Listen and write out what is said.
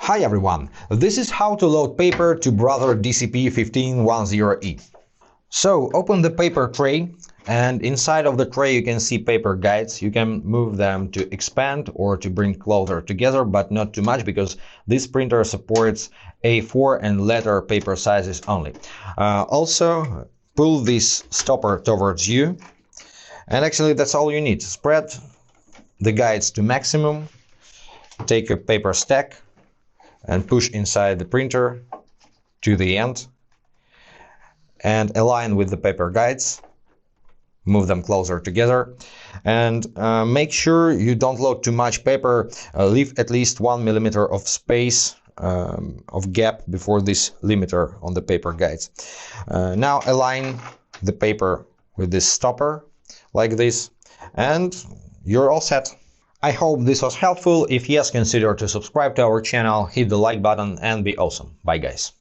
Hi everyone, this is how to load paper to Brother DCP-1510E. So open the paper tray, and inside of the tray you can see paper guides. You can move them to expand or to bring closer together, but not too much because this printer supports A4 and letter paper sizes only. Also pull this stopper towards you, and actually that's all you need. Spread the guides to maximum, take a paper stack and push inside the printer to the end and align with the paper guides. Move them closer together and make sure you don't load too much paper. Leave at least 1 millimeter of space of gap before this limiter on the paper guides. Now align the paper with this stopper like this and you're all set. I hope this was helpful. If yes, consider to subscribe to our channel, hit the like button and be awesome. Bye guys.